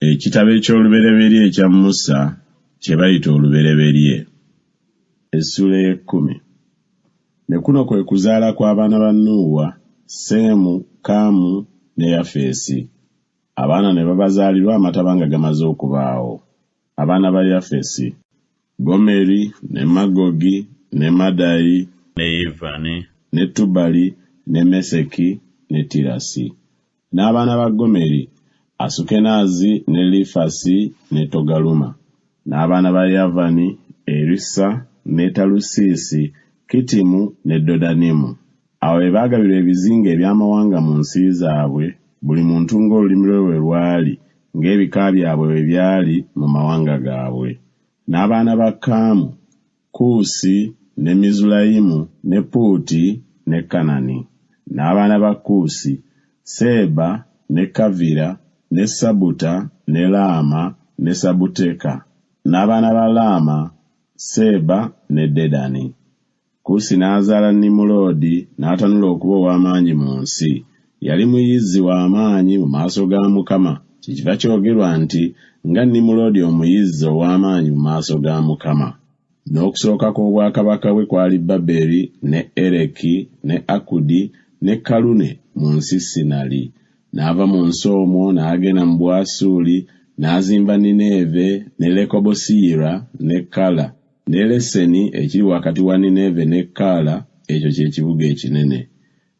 Ekitabo eky'olubereberye ekya Musa kye bayita olubereberye. Essula 10. Ne kuno kwe kuzaala kw'abaana ba Nuuwa, Seemu, Kaamu ne Yafeesi. Abaana ne babazaalirwa amataba nga gamaze okubaawo. Abaana ba Yafeesi: Gomeri, ne Magogi, ne Madayi, ne Yivani, ne Tubali, ne Meseki, ne Tirasi. N'abaana ba Gomeri: Asukenaazi, ne Lifasi, ne Togaluma. N'abaana ba Yavani: Erisa, ne Talusiisi, Kittimu ne Dodanimu. Awo be baagabirwa ebizinga eby'amawanga mu nsi zaabwe, buli muntu ng'olulimi lwe bwe lwali, ng'ebika byabwe bwe byali mu mawanga gaabwe. N'abaana ba Kaamu: Kuusi, ne Mizulayimu, ne Puuti, ne Kanani. N'abaana ba Kuusi: Seeba, ne Kavira, ne Sabuta, ne Laama, ne Sabuteka. N'abaana ba Laama: Seeba ne Dedani. Kuusi n'azaala Nimuloodi, n'atanula okuba ow'amaanyi mu nsi. Yali muyizzi w'amaanyi mu maaso ga Mukama. Kyekiva kyogerwa nti, nga Nimuloodi omuyizzi ow'amaanyi mu maaso ga Mukama. N'okusooka kw'obwakabaka bwe kwali Baberi, ne Ereki, ne Akudi, ne Kalune mu nsi Sinali. N'ava mu nsi omwo n'agenda mu Bwasuli, n'azimba Nineeve, ne Lekobosiyira, ne Kala, ne Leseni ekiri wakati wa Nineeve ne Kaala, ekyo kye kibuga ekinene.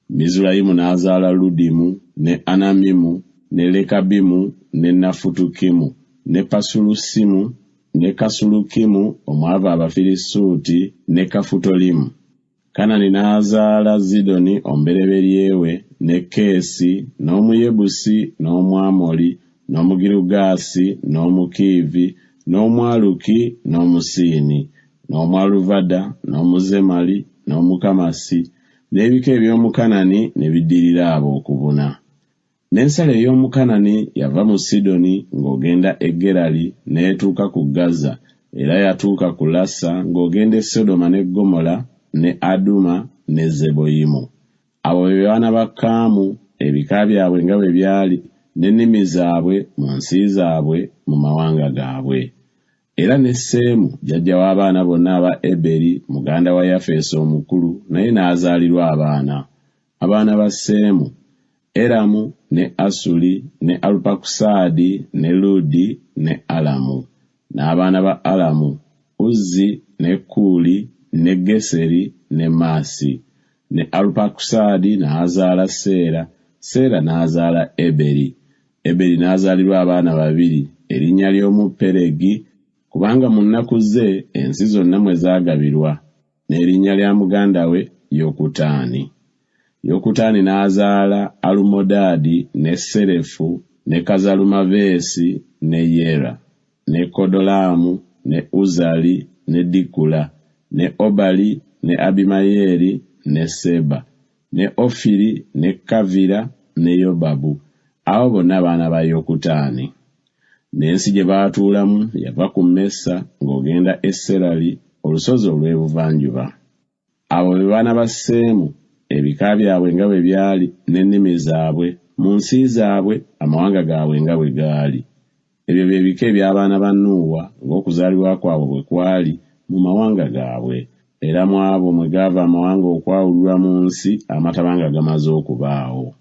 Mizulayimu n'azaala Ludimu, ne Anamimu, ne Lekabimu, ne Nafutukimu, ne Pasulusimu, ne Kasulukimu omwava Abafirisuuti, ne Kafutolimu. Kanani n'azaala Zidoni omubereberye we, ne Keesi, n'Omuyebusi, n'Omwamoli, n'Omugirugaasi, n'Omukiivi, n'Omwaluki, n'Omusiini, n'Omwaluvada, n'Omuzemali, n'Omukamasi, n'ebika eby'Omukanani ne biddirira abo okubuna. N'ensalo ey'Omukanani yava mu Sidoni ng'ogenda e Gerali n'etuuka ku Gaza, era yatuuka ku Lasa ng'ogenda e Sodoma ne Ggomola, ne Aduma, ne Zeboyimu. Abo be baana ba Kaamu, ebika byabwe nga bwe byali, n'ennimi zaabwe mu nsi zaabwe mu mawanga gaabwe. Era ne Seemu jjajja w'abaana bonna aba Eberi muganda wa Yafeesi omukulu, naye n'azaalirwa abaana. Abaana ba Seemu: Eramu, ne Asuli, ne Alupakusaadi, ne Ludi, ne Alamu. N'abaana ba Alamu: Uzzi, ne Kuuli, ne Geseri, ne Maasi. Ne Alupakusaadi n'azaala Seera, Seera n'azaala Eberi. Eberi n'azaalirwa abaana babiri, erinnya ly'omu Peregi, kubanga mu nnaku ze ensi zonna mwe zaagabirwa, n'erinnya lya muganda we Yokutaani. Yokutaani n'azaala Alumodaadi, ne Serefu, ne Kazalumaveesi, ne Yera, ne Kodolaamu, ne Uzali, ne Dikula, ne Obali, ne Abimayeeri, ne Seba, ne Ofiri, ne Kavira, ne Yobabu. Abo bonna baana ba Yokutaani. N'ensi gye baatuulamu yava ku Mesa ng'ogenda e Serali, olusozi olw'ebuvanjuba. Abo be baana ba Seemu, ebika byabwe nga bwe byali, n'ennimi zaabwe, mu nsi zaabwe, amawanga gaabwe nga bwe gaali. Ebyo bye bika eby'abaana ba Nuuwa ng'okuzaalibwa kwabwe bwe kwali mu mawanga gaabwe, era mu abo mwe gaava amawanga okwawulirwa mu nsi amataba nga gamaze okubaawo.